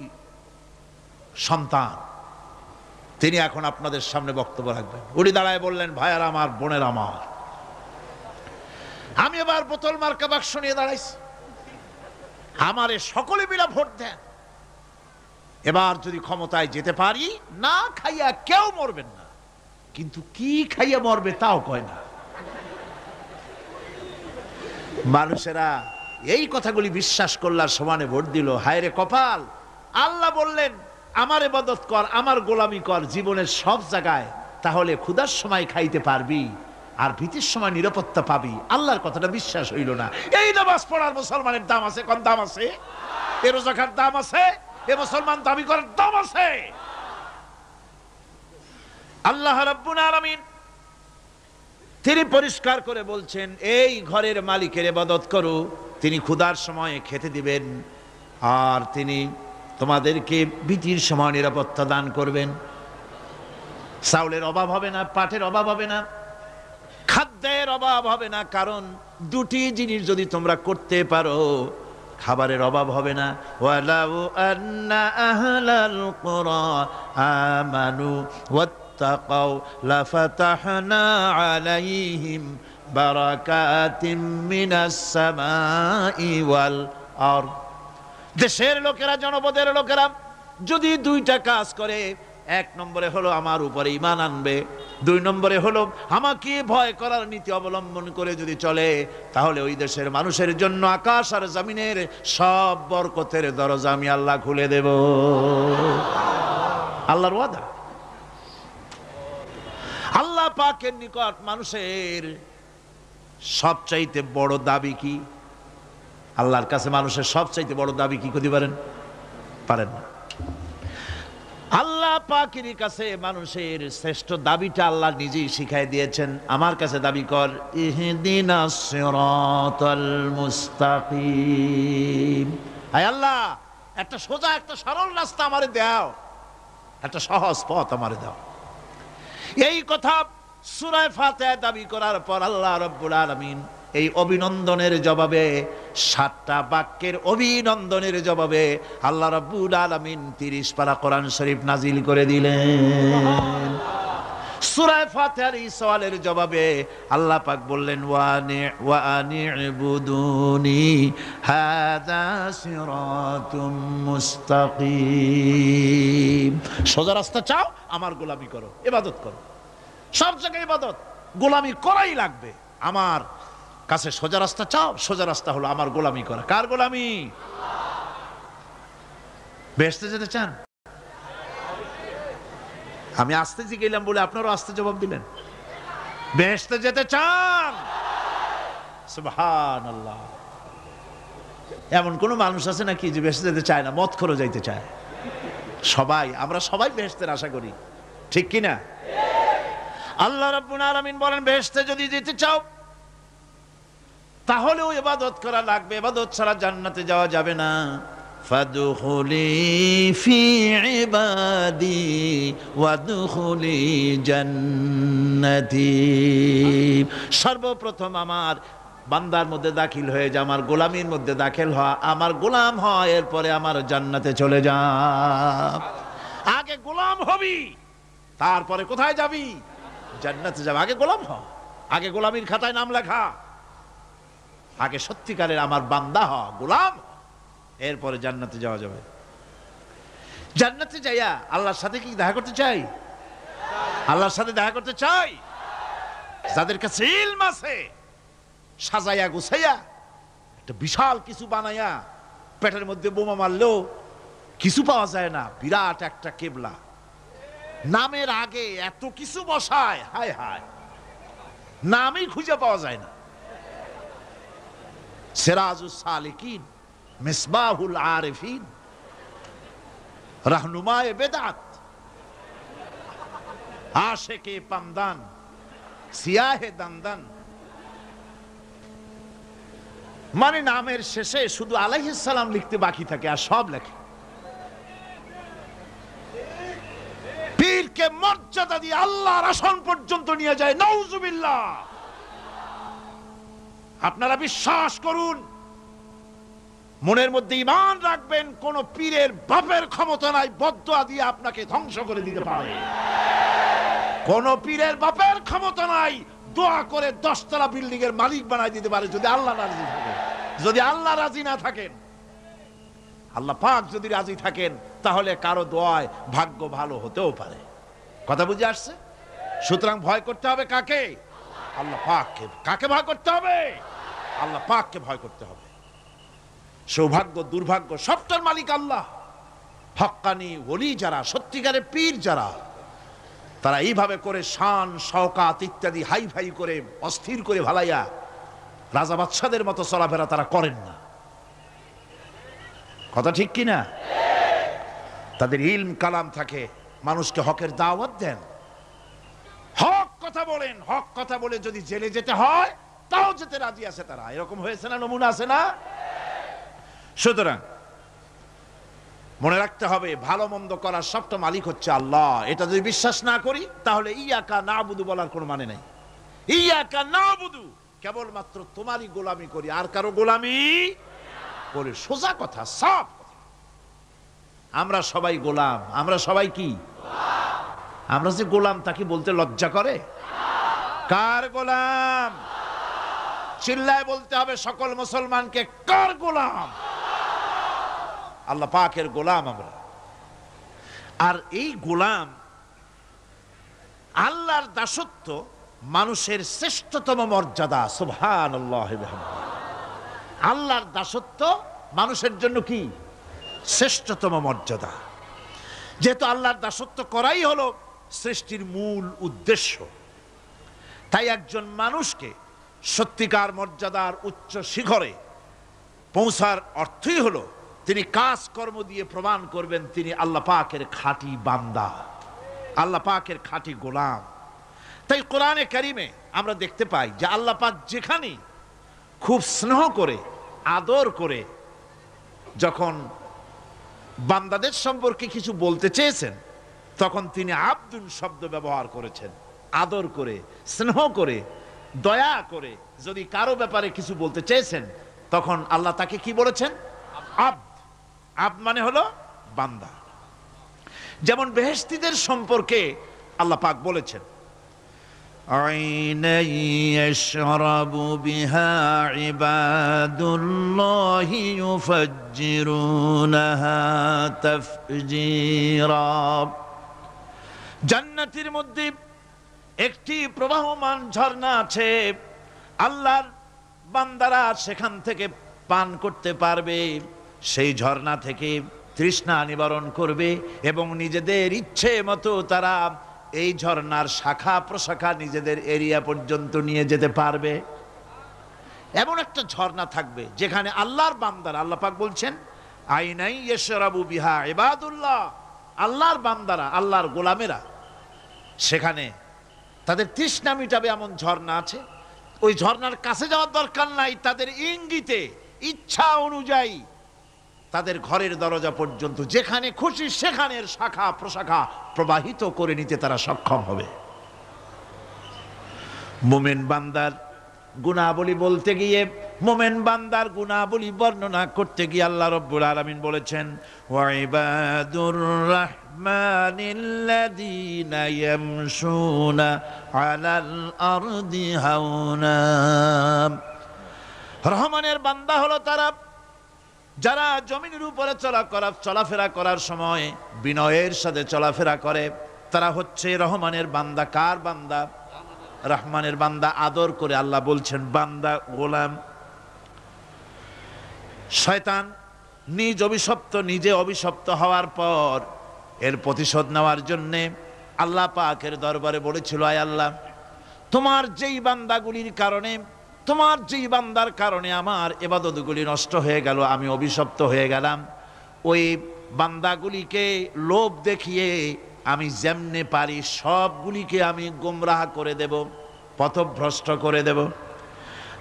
সন্তান, তিনি এখন আপনাদের সামনে বক্তব্য রাখবেন। উনি দাঁড়ায় বললেন, ভাইয়ার আমার, বোনের আমার, আমি এবার বোতল মার্কা বাক্স নিয়ে দাঁড়াইছি, আমারে সকলে মিলে ভোট দেন। এবার যদি ক্ষমতায় যেতে পারি, না খাইয়া কেউ মরবেন না, কিন্তু কি খাইয়া মরবে তাও কয় না। মানুষেরা এই কথাগুলি বিশ্বাস করলার সমানে ভোট দিল। হায় রে কপাল! আল্লাহ বললেন আমার ইবাদত কর, আমার গোলামি কর জীবনের সব জায়গায়, তাহলে ক্ষুধার সময় খাইতে পারবি আর ভীতির সময় নিরাপত্তা পাবি। আল্লাহর কথাটা বিশ্বাস হইল না। এই নামাজ পড়ার মুসলমানের দাম আছে? কোন দাম আছে? এ রোজা রাখার দাম আছে? এ মুসলমান দাবি করার দাম আছে? আল্লাহ রাব্বুল আলামিন তিনি পরিষ্কার করে বলছেন, এই ঘরের মালিকের ইবাদত করো, তিনি ক্ষুধার সময় খেতে দিবেন আর তিনি তোমাদেরকে ভীতির সময় নিরাপত্তা দান করবেন। চাউলের অভাব হবে না, পাটের অভাব হবে না, খাদ্যের অভাব হবে না, কারণ দুটি জিনিস যদি তোমরা করতে পারো, খাবারের অভাব হবে না। ওয়ালাউ আন্না আহলাল কুরা আমানু ওয়াত্তাকাউ লাফাতাহনা আলাইহিম বারাকাতিম মিনাস সামাই ওয়াল আরদ। দেশের লোকেরা, জনপদের লোকেরা যদি দুইটা কাজ করে, এক নম্বরে হলো আমার উপরে ঈমান আনবে, দুই নম্বরে হলো আমাকে ভয় করার নীতি অবলম্বন করে যদি চলে, তাহলে ওই দেশের মানুষের জন্য আকাশ আর জমিনের সব বরকতের দরজা আমি আল্লাহ খুলে দেব। আল্লাহর ওয়াদা। আল্লাহ পাকের নিকট মানুষের সবচাইতে বড় দাবি কি? আল্লাহর কাছে মানুষের সবচাইতে বড় দাবি কি করতে পারেন? পারেন না। আল্লাহ পাকের কাছে মানুষের শ্রেষ্ঠ দাবিটা আল্লাহ নিজেই শিখাই দিয়েছেন। আমার কাছে দাবি কর, ইহদিনাস সিরাতাল মুস্তাকিম। হায় আল্লাহ, একটা সোজা, একটা সরল রাস্তা আমারে দাও, একটা সহজ পথ আমারে দাও। এই কথা সূরা ফাতিহা দাবি করার পর আল্লাহ রাব্বুল আলামিন এই অভিনন্দনের জবাবে 7টা বাক্যের অভিনন্দনের জবাবে আল্লাহ রাব্বুল আলামিন 30 পারা কোরআন শরীফ নাজিল করে দিলেন। সূরা ফাতিহার এই সওয়ালের জবাবে আল্লাহ পাক বললেন ওয়া আনি'বুদুনি হাযা সিরাতুম মুস্তাকিম। সোজা রাস্তা চাও, আমার গোলামি করো, ইবাদত করো। সব জায়গায় ইবাদত, গোলামি করাই লাগবে। আমার কাছে সোজা রাস্তা চাও, সোজা রাস্তা হলো আমার গোলামি করা। কার গোলামি? বেহেশতে যেতে চান? আমি আস্তে গেলাম বলে আপনারও আস্তে জবাব দিলেন। বেহেশতে যেতে চান? সুবহানাল্লাহ। এমন কোন মানুষ আছে নাকি যে বেহেশতে যেতে চায় না? মদ খোর যাইতে চায়। সবাই, আমরা সবাই বেহেশতের আশা করি, ঠিক কিনা? আল্লাহ রাব্বুল আলামিন বলেন বেহেশতে যদি যেতে চাও তাহলেও ইবাদত করা লাগবে, ইবাদত ছাড়া জান্নাতে যাওয়া যাবে না। ফাদখুলি ফি ইবাদি ওয়াদখুলি জান্নাতি। সর্বপ্রথম আমার বান্দার মধ্যে দাখিল হয়ে যা, আমার গোলামির মধ্যে দাখিল হওয়া, আমার গোলাম হয়, এরপরে আমার জান্নাতে চলে যা। আগে গোলাম হবি, তারপরে কোথায় যাবি? জান্নাতে যাবে। আগে গোলাম হ, আগে গোলামির খাতায় নাম লেখা, আগে সত্যিকারের আমার বান্দা হ, গোলাম, এরপরে জান্নাতে যাওয়া যাবে। জান্নাতে যাইয়া আল্লাহর সাথে কি দেখা করতে চাই? আল্লাহর সাথে দেখা করতে চাই। যাদের কাছে ইলম আছে, সাজাইয়া গুছাইয়া একটা বিশাল কিছু বানাইয়া পেটের মধ্যে বোমা মারলেও কিছু পাওয়া যায় না, বিরাট একটা কেবলা, নামের আগে এত কিছু বসায়, হায় হায়, নামই খুঁজে পাওয়া যায় না। সিরাজুস সালিকিন, মিসবাহুল আরিফিন, রাহনুমায়ে বেদাত, আশিকে পামদান, সিয়াহে দানদান। মানে নামের শেষে শুধু আলাইহিস সালাম লিখতে বাকি থাকে, আর সব লেখে। পীরকে মর্যাদা দিয়ে আল্লাহর আসন পর্যন্ত নিয়ে যায়, নাউজুবিল্লাহ। আপনারা বিশ্বাস করুন, মনের মধ্যে ঈমান রাখবেন, কোন পীরের বাপের ক্ষমতা নাই বদদুয়া দিয়ে আপনাকে ধ্বংস করে দিতে পারে। কোন পীরের বাপের ক্ষমতা নাই দোয়া করে 10 তলা বিল্ডিং এর মালিক বানাই দিতে পারে, যদি আল্লাহ রাজি থাকেন। যদি আল্লাহ রাজি না থাকেন, আল্লাহ পাক যদি রাজি থাকেন, তাহলে কারো দোয়ায় ভাগ্য ভালো হতেও পারে। কথা বুঝে আসছে? সুতরাং ভয় করতে হবে কাকে? আল্লাহ পাককে। কাকে ভয় করতে হবে? আল্লাহ পাককে ভয় করতে হবে। সৌভাগ্য দুর্ভাগ্য সবটার মালিক আল্লাহ। হক্কানি ওলি যারা, সত্যিকারের পীর যারা, তারা এইভাবে করে শান শওকাত ইত্যাদি হাই ফাই করে অস্থির করে ভালাইয়া রাজা বাদশাদের মতো চলাফেরা তারা করেন না। কথা ঠিক কিনা? তাদের ইলম কালাম থাকে, মানুষকে হকের দাওয়াত দেন, হক কথা বলেন, হক কথা বলে যদি জেলে যেতে হয় তাও যেতে রাজি আছে তারা। এরকম হয়েছে না? নমুনা আছে না? সুতরাং মনে রাখতে হবে, ভালো মন্দ করার সবটা মালিক হচ্ছে আল্লাহ। এটা যদি বিশ্বাস না করি তাহলে ইয়াকা নাবুদু বলার কোনো মানে নাই। ইয়াকা নাবুদু, কেবলমাত্র তোমারই গোলামি করি, আর কারো গোলামি করি। সোজা কথা, সব কথা। আমরা সবাই গোলাম। আমরা সবাই কি? আমরা যে গোলাম তাকে বলতে লজ্জা করে? কার গোলাম? চিল্লায় বলতে হবে সকল মুসলমানকে, কার গোলাম? আল্লাহ পাকের গোলাম আমরা। আর এই গোলাম, আল্লাহর দাসত্ব মানুষের শ্রেষ্ঠতম মর্যাদা। সুবহানাল্লাহ। আল্লাহর দাসত্ব মানুষের জন্য কি? শ্রেষ্ঠতম মর্যাদা। যেহেতু আল্লাহর দাসত্ব করাই হলো সৃষ্টির মূল উদ্দেশ্য, তাই একজন মানুষকে সত্যিকার মর্যাদার উচ্চ শিখরে পৌঁছার অর্থই হলো তিনি কাজকর্ম দিয়ে প্রমাণ করবেন তিনি আল্লাহ পাকের খাঁটি বান্দা, আল্লাহ পাকের খাঁটি গোলাম। তাই কোরআনে কারিমে আমরা দেখতে পাই যে আল্লাহ পাক যেখানে খুব স্নেহ করে আদর করে যখন বান্দাদের সম্পর্কে কিছু বলতে চেয়েছেন, তখন তিনি আব্দুন শব্দ ব্যবহার করেছেন। আদর করে, স্নেহ করে, দয়া করে যদি কারো ব্যাপারে কিছু বলতে চেয়েছেন, তখন আল্লাহ তাকে কি বলেছেন? আব্দ। আব্দ মানে হলো বান্দা। যেমন বেহেশতীদের সম্পর্কে আল্লাহ পাক বলেছেন, আইনা ইয়াশরাবু বিহা ইবাদুল্লাহি ইউফাজ্জিরুনাহা তাফজীরা। জান্নাতের মধ্যে একটি প্রবাহমান ঝর্ণা আছে, আল্লাহর বান্দারা সেখান থেকে পান করতে পারবে। সেই ঝর্ণা থেকে তৃষ্ণা নিবারণ করবে এবং নিজেদের ইচ্ছে মতো তারা এই ঝর্ণার শাখা প্রশাখা নিজেদের এরিয়া পর্যন্ত নিয়ে যেতে পারবে। এমন একটা ঝর্ণা থাকবে যেখানে আল্লাহর বান্দারা, আল্লাহ পাক বলছেন আইনাই ইয়াশরাবু বিহা ইবাদুল্লাহ, আল্লাহর বান্দারা, আল্লাহর গোলামেরা সেখানে তাদের তৃষ্ণা মিটাবে এমন ঝর্ণা আছে। ওই ঝর্ণার কাছে যাওয়ার দরকার নাই, তাদের ইঙ্গিতে ইচ্ছা অনুযায়ী তাদের ঘরের দরজা পর্যন্ত যেখানে খুশি সেখানের শাখা প্রশাখা প্রবাহিত করে নিতে তারা সক্ষম হবে। মুমিন বান্দার গুণাবলী বলতে গিয়ে, মুমিন বান্দার গুণাবলী বর্ণনা করতে গিয়ে আল্লাহ রাব্বুল আলামিন বলেছেন, ওয়া ইবাদুর রাহমানিল্লাযীনা ইয়ামশুনা আলাল আরদি হাওনা। রহমানের বান্দা হলো তারা যারা জমিনের উপরে চলাফেরা করার সময় বিনয়ের সাথে চলাফেরা করে, তারা হচ্ছে রহমানের বান্দা। কার বান্দা? রহমানের বান্দা। আদর করে আল্লাহ বলছেন বান্দা, গোলাম। শয়তান নিজে অভিশপ্ত হওয়ার পর এর প্রতিশোধ নেওয়ার জন্যে আল্লাহ পাকের দরবারে বলেছিল, আয় আল্লাহ, তোমার যেই বান্দাগুলির কারণে, তোমার যেই বান্দার কারণে আমার ইবাদতগুলি নষ্ট হয়ে গেল, আমি অভিশপ্ত হয়ে গেলাম, ওই বান্দাগুলিকে লোভ দেখিয়ে আমি যেমনে পারি সবগুলিকে আমি গোমরাহ করে দেব, পথভ্রষ্ট করে দেব।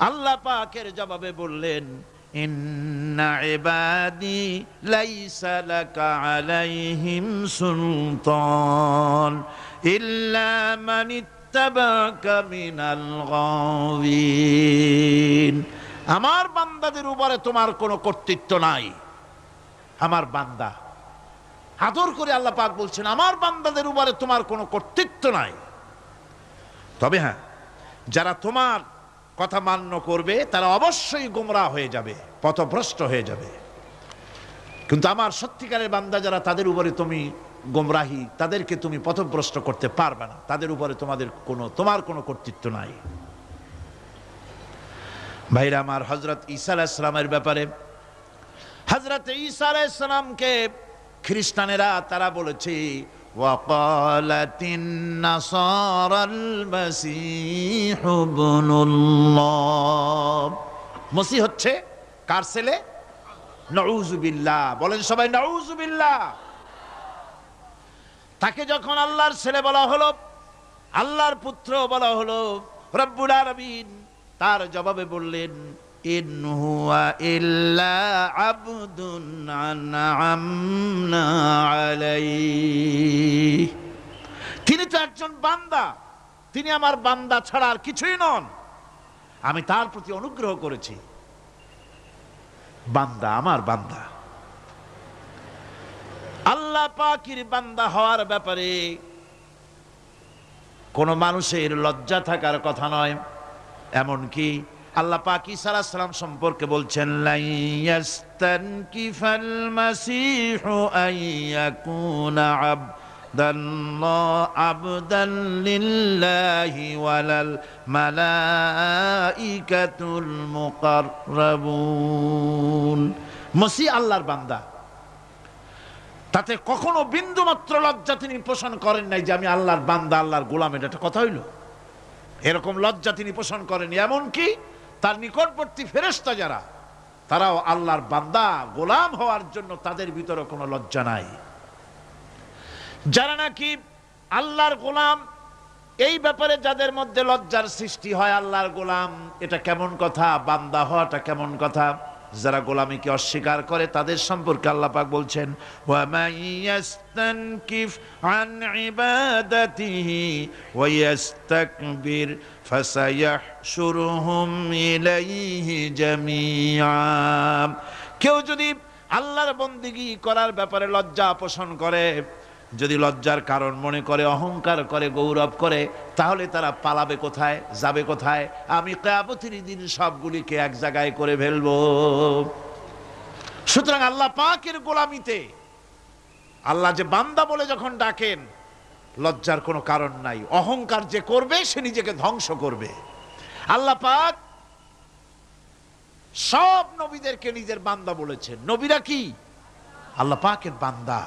আল্লাহ পাকের জবাবে বললেন, ইন্না ইবাদি লাইসা লাকা আলাইহিম সুলতান ইল্লা মান ইত্তাবাকা মিনাল গাওয়িন। আমার বান্দাদের উপরে তোমার কোনো কর্তৃত্ব নাই। আমার বান্দা, আদর করে আল্লাহ পাক বলছেন আমার বান্দাদের উপরে তোমার কোনো কর্তৃত্ব নাই। তবে হ্যাঁ, যারা তোমার কথা মান্য করবে তারা অবশ্যই গোমরাহ হয়ে যাবে, পথভ্রষ্ট হয়ে যাবে। কিন্তু আমার সত্যিকারের বান্দা যারা, তাদের উপরে তুমি গোমরাহি, তাদেরকে তুমি পথভ্রষ্ট করতে পারবে না, তাদের উপরে তোমার কোনো কর্তৃত্ব নাই। ভাইরা আমার, হযরত ঈসা আলাইহিস সালামের ব্যাপারে, হযরত ঈসা আলাইহিস সালামকে খ্রিস্টানেরা তারা বলেছে, ওয়াকালাতিন নাসারাল মাসীহু ইবনুল্লাহ। মসিহ হচ্ছে কার ছেলে? নাউযুবিল্লাহ। বলেন সবাই নাউযুবিল্লাহ। তাকে যখন আল্লাহর ছেলে বলা হলো, আল্লাহর পুত্র বলা হলো, রব্বুল আলামিন তার জবাবে বললেন, ইন হুয়া ইল্লা আবদুন আনআমনা আলাইহি। তিনি তো একজন বান্দা, তিনি আমার বান্দা ছাড়া আর কিছুই নন, আমি তার প্রতি অনুগ্রহ করেছি। বান্দা, আমার বান্দা। আল্লাহ পাকের বান্দা হওয়ার ব্যাপারে কোন মানুষের লজ্জা থাকার কথা নয়। এমনকি আল্লাহ পাক ঈসা আলাইহিস সালাম সম্পর্কে বলছেন, লা ইয়াস্তানকিফাল মাসীহু আইয়াকুনা আবদান লিল্লাহি ওয়ালাল মালাইকাতুল মুকাররাবুন। মসিহ আল্লাহর বান্দা, তাতে কখনো বিন্দু মাত্র লজ্জা তিনি পোষণ করেন নাই যে আমি আল্লাহর বান্দা, আল্লাহর গোলাম। এটা কথা হইল? এরকম লজ্জা তিনি পোষণ করেন। এমনকি তার নিকটবর্তী ফেরেশতা যারা, তারাও আল্লাহর বান্দা গোলাম হওয়ার জন্য তাদের ভিতরে কোনো লজ্জা নাই। যারা নাকি আল্লাহর গোলাম, এই ব্যাপারে যাদের মধ্যে লজ্জার সৃষ্টি হয়, আল্লাহর গোলাম এটা কেমন কথা, বান্দা হওয়াটা কেমন কথা, যারা গোলামীকে অস্বীকার করে তাদের সম্পর্কে আল্লাহ পাক বলছেন, ওয়া মাইয়াস্তানকিফ আন ইবাদাতিহি ওয়া ইস্তাকবির ফাসায়াহশুরুহুম ইলাইহি জামিআ। কেউ যদি আল্লাহর বন্দেগী করার ব্যাপারে লজ্জা পোষণ করে, যদি লজ্জার কারণ মনে করে, অহংকার করে, গৌরব করে, তাহলে তারা পালাবে কোথায়, যাবে কোথায়? আমি কিয়ামতের দিন সবগুলিকে এক জায়গায় করে ফেলবো। সুতরাং আল্লাহ পাকের গোলামিতে আল্লাহ যে বান্দা বলে যখন ডাকেন, লজ্জার কোনো কারণ নাই। অহংকার যে করবে সে নিজেকে ধ্বংস করবে। আল্লাহ পাক সব নবীদেরকে নিজের বান্দা বলেছেন। নবীরা কি? আল্লাহ পাকের বান্দা।